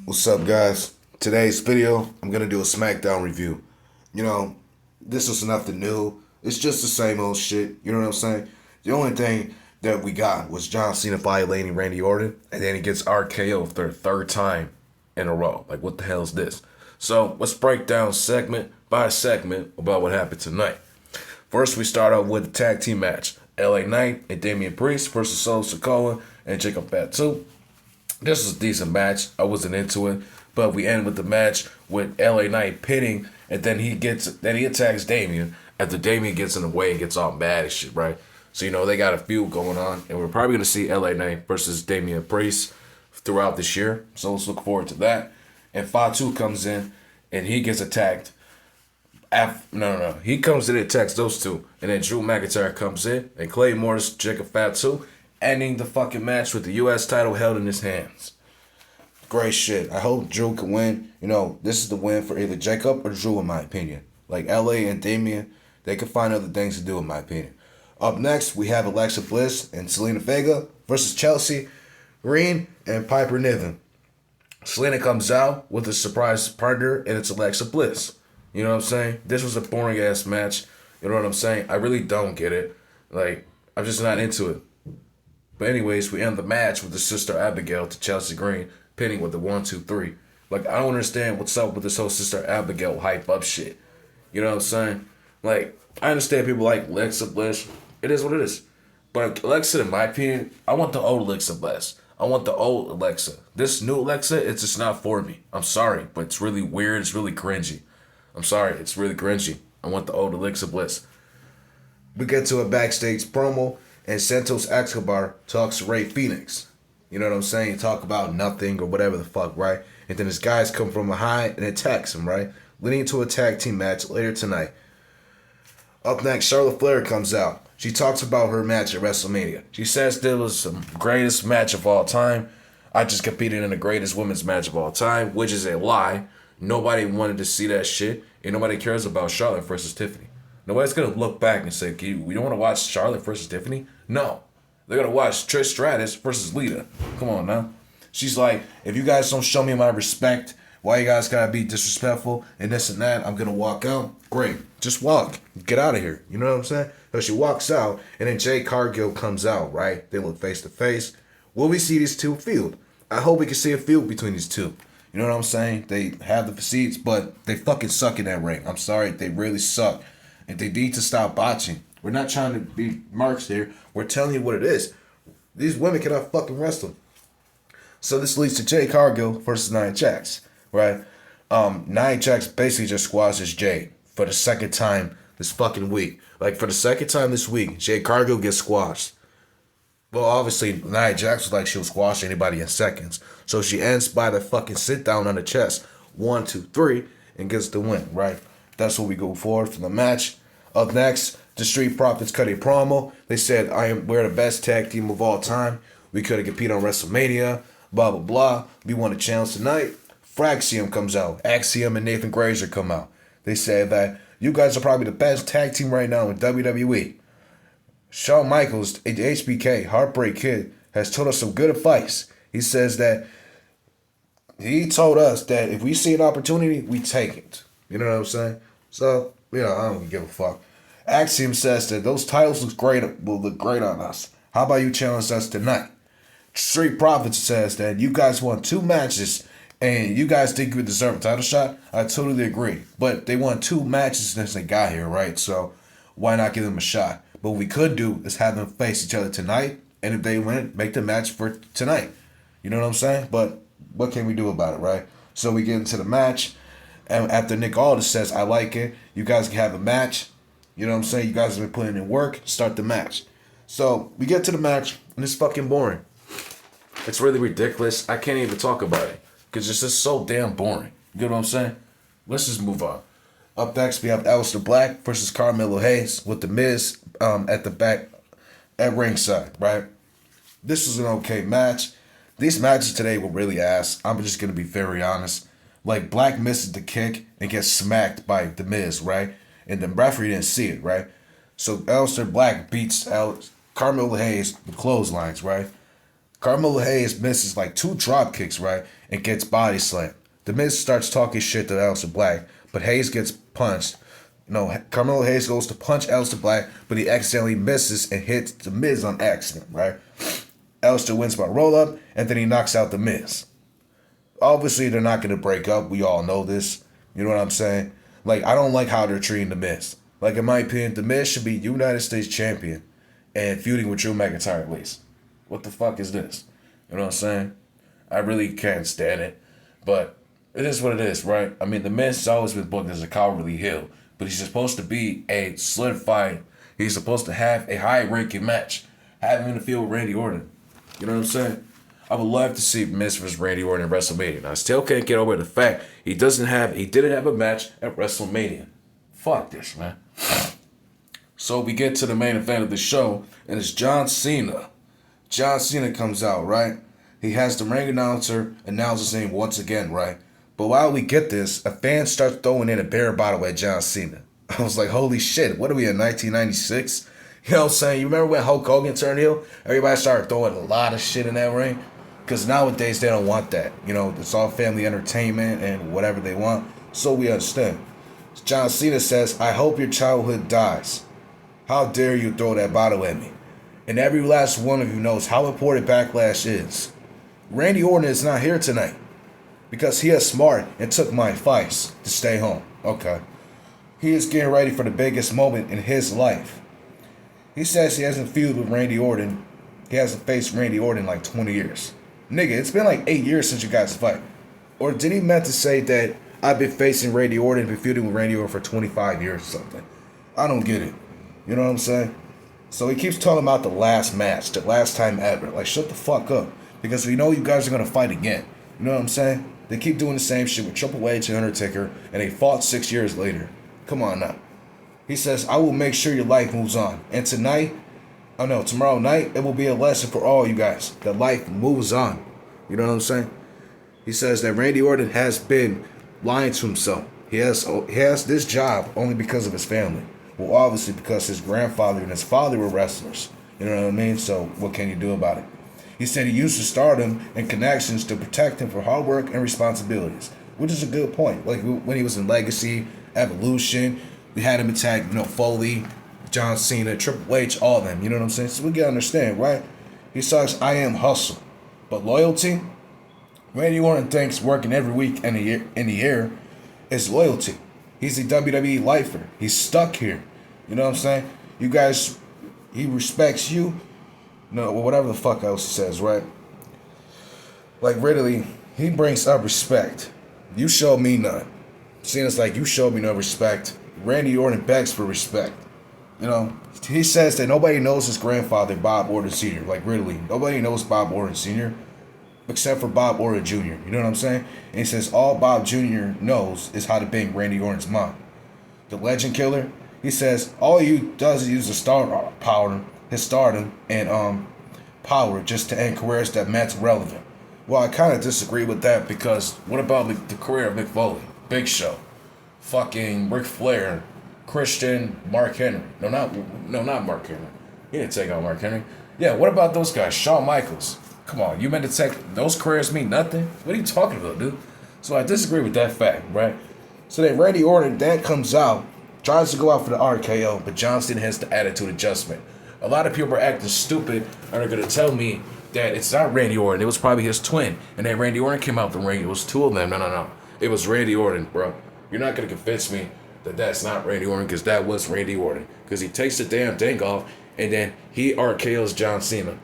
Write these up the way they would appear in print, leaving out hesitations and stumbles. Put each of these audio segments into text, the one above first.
What's up, guys? Today's video, I'm gonna do a Smackdown review. You know, this is nothing new. It's just the same old shit. You know what I'm saying? The only thing that we got was John Cena violating Randy Orton, and then he gets RKO for the third time in a row. Like, what the hell is this? So let's break down segment by segment about what happened tonight. First, we start out with the tag team match: LA Knight and Damian Priest versus Solo Sikoa and Jacob Fatu. This was a decent match. I wasn't into it, but we end with the match with LA Knight pinning, and then he attacks Damian after Damian gets in the way and gets all mad and shit, right? So they got a feud going on, and we're probably gonna see LA Knight versus Damian Priest throughout this year. So let's look forward to that. And Fatu comes in, and he gets attacked. No. He comes in and attacks those two, and then Drew McIntyre comes in, and Clay Morris, Jacob Fatu, ending the fucking match with the U.S. title held in his hands. Great shit. I hope Drew can win. This is the win for either Jacob or Drew, in my opinion. Like LA and Damian, they can find other things to do, in my opinion. Up next, we have Alexa Bliss and Selena Vega versus Chelsea Green and Piper Niven. Selena comes out with a surprise partner, and it's Alexa Bliss. You know what I'm saying? This was a boring ass match. You know what I'm saying? I really don't get it. Like, I'm just not into it. But anyways, we end the match with the Sister Abigail to Chelsea Green, pinning with the 1-2-3. Like, I don't understand what's up with this whole Sister Abigail hype up shit. You know what I'm saying? Like, I understand people like Alexa Bliss. It is what it is. But Alexa, in my opinion, I want the old Alexa Bliss. I want the old Alexa. This new Alexa, it's just not for me. I'm sorry, but it's really weird. It's really cringy. I'm sorry, it's really cringy. I want the old Alexa Bliss. We get to a backstage promo, and Santos Escobar talks to Ray Phoenix. You know what I'm saying? Talk about nothing or whatever the fuck, right? And then his guys come from behind and attacks him, right? Leading to a tag team match later tonight. Up next, Charlotte Flair comes out. She talks about her match at WrestleMania. She says this was the greatest match of all time. I just competed in the greatest women's match of all time, which is a lie. Nobody wanted to see that shit, and nobody cares about Charlotte versus Tiffany. Nobody's gonna look back and say, "We don't want to watch Charlotte versus Tiffany." No, they're gonna watch Trish Stratus versus Lita. Come on now. She's like, if you guys don't show me my respect, why you guys gotta be disrespectful and this and that? I'm gonna walk out. Great, just walk, get out of here. You know what I'm saying? So she walks out, and then Jay Cargill comes out. Right? They look face to face. Will we see these two feud? I hope we can see a feud between these two. You know what I'm saying? They have the physiques, but they fucking suck in that ring. I'm sorry, they really suck. And they need to stop botching. We're not trying to be marks here. We're telling you what it is. These women cannot fucking wrestle. So this leads to Jay Cargill versus Nia Jax, right? Nia Jax basically just squashes Jay for the second time this fucking week. Like, for the second time this week, Jay Cargill gets squashed. Well, obviously, Nia Jax was like she'll squash anybody in seconds. So she ends by the fucking sit down on the chest. 1, 2, 3, and gets the win, right? That's what we go forward for the match. Up next, the Street Profits cut a promo. They said, we're the best tag team of all time. We could have competed on WrestleMania, blah, blah, blah. We won a challenge tonight. Fraxium comes out. Axiom and Nathan Grazer come out. They said that you guys are probably the best tag team right now in WWE. Shawn Michaels, HBK, Heartbreak Kid, has told us some good advice. He says that he told us that if we see an opportunity, we take it. You know what I'm saying? So, I don't give a fuck. Axiom says that those titles will look great on us. How about you challenge us tonight? Street Profits says that you guys won 2 matches and you guys think you deserve a title shot. I totally agree. But they won 2 matches since they got here, right? So why not give them a shot? But what we could do is have them face each other tonight, and if they win, make the match for tonight. You know what I'm saying? But what can we do about it, right? So we get into the match, and after Nick Aldis says, I like it, you guys can have a match. You know what I'm saying? You guys have been putting in work, start the match. So we get to the match, and it's fucking boring. It's really ridiculous. I can't even talk about it, because it's just so damn boring. You know what I'm saying? Let's just move on. Up next, we have Aleister Black versus Carmelo Hayes with The Miz at the back at ringside, right? This was an okay match. These matches today were really ass. I'm just going to be very honest. Like, Black misses the kick and gets smacked by The Miz, right? And the referee didn't see it, right? So Aleister Black beats Carmelo Hayes with clotheslines, right? Carmelo Hayes misses like 2 drop kicks, right? and gets body slammed. The Miz starts talking shit to Aleister Black, but Hayes gets punched. Carmelo Hayes goes to punch Aleister Black, but he accidentally misses and hits the Miz on accident, right? Aleister wins by roll-up, and then he knocks out the Miz. Obviously, they're not going to break up. We all know this. You know what I'm saying? Like, I don't like how they're treating the Miz. Like, in my opinion, the Miz should be United States champion and feuding with Drew McIntyre at least. What the fuck is this? You know what I'm saying? I really can't stand it. But it is what it is, right? I mean, the Miz has always been booked as a cowardly heel, but he's supposed to be a solidified, he's supposed to have a high-ranking match, having him in the field with Randy Orton. You know what I'm saying? I would love to see Miz vs. Randy Orton at WrestleMania. Now, I still can't get over the fact he didn't have a match at WrestleMania. Fuck this, man. So we get to the main event of the show, and it's John Cena. John Cena comes out, right? He has the ring announcer announce his name once again, right? But while we get this, a fan starts throwing in a beer bottle at John Cena. I was like, holy shit, what are we in 1996? You know what I'm saying? You remember when Hulk Hogan turned heel? Everybody started throwing a lot of shit in that ring. Because nowadays they don't want that. You know, it's all family entertainment and whatever they want. So we understand. John Cena says, I hope your childhood dies. How dare you throw that bottle at me? And every last one of you knows how important Backlash is. Randy Orton is not here tonight. Because he is smart and took my advice to stay home. Okay. He is getting ready for the biggest moment in his life. He says he hasn't feuded with Randy Orton. He hasn't faced Randy Orton in like 20 years. Nigga, it's been like 8 years since you guys fight. Or did he meant to say that I've been facing Randy Orton, been feuding with Randy Orton for 25 years or something? I don't get it. You know what I'm saying? So he keeps talking about the last match, the last time ever. Like, shut the fuck up. Because we know you guys are going to fight again. You know what I'm saying? They keep doing the same shit with Triple H and Undertaker, and they fought 6 years later. Come on now. He says, I will make sure your life moves on. And tomorrow night, it will be a lesson for all you guys. That life moves on. You know what I'm saying? He says that Randy Orton has been lying to himself. He has this job only because of his family. Well, obviously because his grandfather and his father were wrestlers. You know what I mean? So what can you do about it? He said he used his stardom and connections to protect him for hard work and responsibilities. Which is a good point. Like when he was in Legacy, Evolution, we had him attack, Foley, John Cena, Triple H, all of them. You know what I'm saying? So we gotta understand, right? He says, I am hustle. But loyalty? Randy Orton thinks working every week in the year is loyalty. He's a WWE lifer. He's stuck here. You know what I'm saying? You guys, he respects you. No, whatever the fuck else he says, right? Like, really, he brings up respect. You show me none. Cena's like, you showed me no respect. Randy Orton begs for respect. You know, he says that nobody knows his grandfather, Bob Orton Sr. Like, really, nobody knows Bob Orton Sr. except for Bob Orton Jr. You know what I'm saying? And he says all Bob Jr. knows is how to bang Randy Orton's mom. The Legend Killer, he says all he does is use his stardom and power just to end careers that meant relevant. Well, I kind of disagree with that because what about the career of Mick Foley, Big Show, fucking Ric Flair, Christian, Mark Henry? No, not Mark Henry. He didn't take out Mark Henry. Yeah, what about those guys? Shawn Michaels. Come on, you meant to take those careers mean nothing? What are you talking about, dude? So I disagree with that fact, right? So then Randy Orton then comes out, tries to go out for the RKO, but John Cena has the attitude adjustment. A lot of people are acting stupid and are going to tell me that it's not Randy Orton. It was probably his twin. And then Randy Orton came out the ring. It was two of them. No. It was Randy Orton, bro. You're not going to convince me that that's not Randy Orton because that was Randy Orton. Because he takes the damn thing off and then he RKOs John Cena.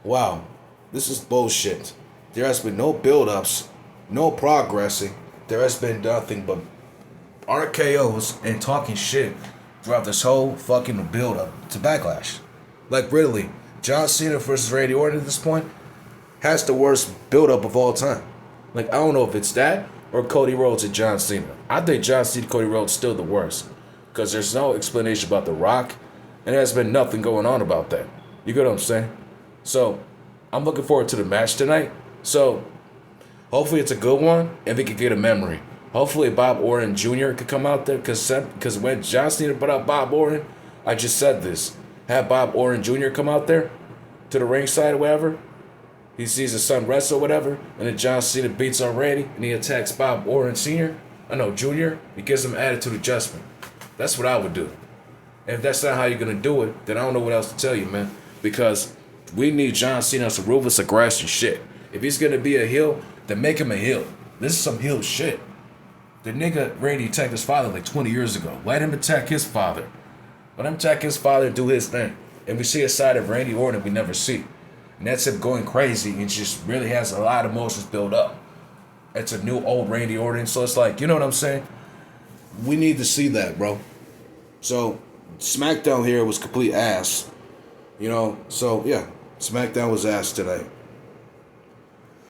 Wow, this is bullshit. There has been no build-ups, no progressing. There has been nothing but RKOs and talking shit throughout this whole fucking build-up to Backlash. Like, really, John Cena versus Randy Orton at this point has the worst build-up of all time. Like, I don't know if it's that or Cody Rhodes and John Cena. I think John Cena Cody Rhodes still the worst because there's no explanation about The Rock, and there's been nothing going on about that. You get what I'm saying? So, I'm looking forward to the match tonight. So, hopefully it's a good one, and we can get a memory. Hopefully Bob Orton Jr. could come out there, because when John Cena put out Bob Orton, I just said this. Have Bob Orton Jr. come out there to the ringside or whatever. he sees his son wrestle or whatever, and then John Cena beats on Randy, and he attacks Bob Orton Sr., Jr., he gives him attitude adjustment. That's what I would do. And if that's not how you're going to do it, then I don't know what else to tell you, man. Because we need John Cena on some ruthless aggression shit. If he's going to be a heel, then make him a heel. This is some heel shit. The nigga Randy attacked his father like 20 years ago. Let him attack his father. Let him attack his father and do his thing. And we see a side of Randy Orton we never see. And that's him going crazy and just really has a lot of emotions built up. It's a new old Randy Orton. So it's like, you know what I'm saying? We need to see that, bro. So Smackdown here was complete ass. So yeah, Smackdown was ass today.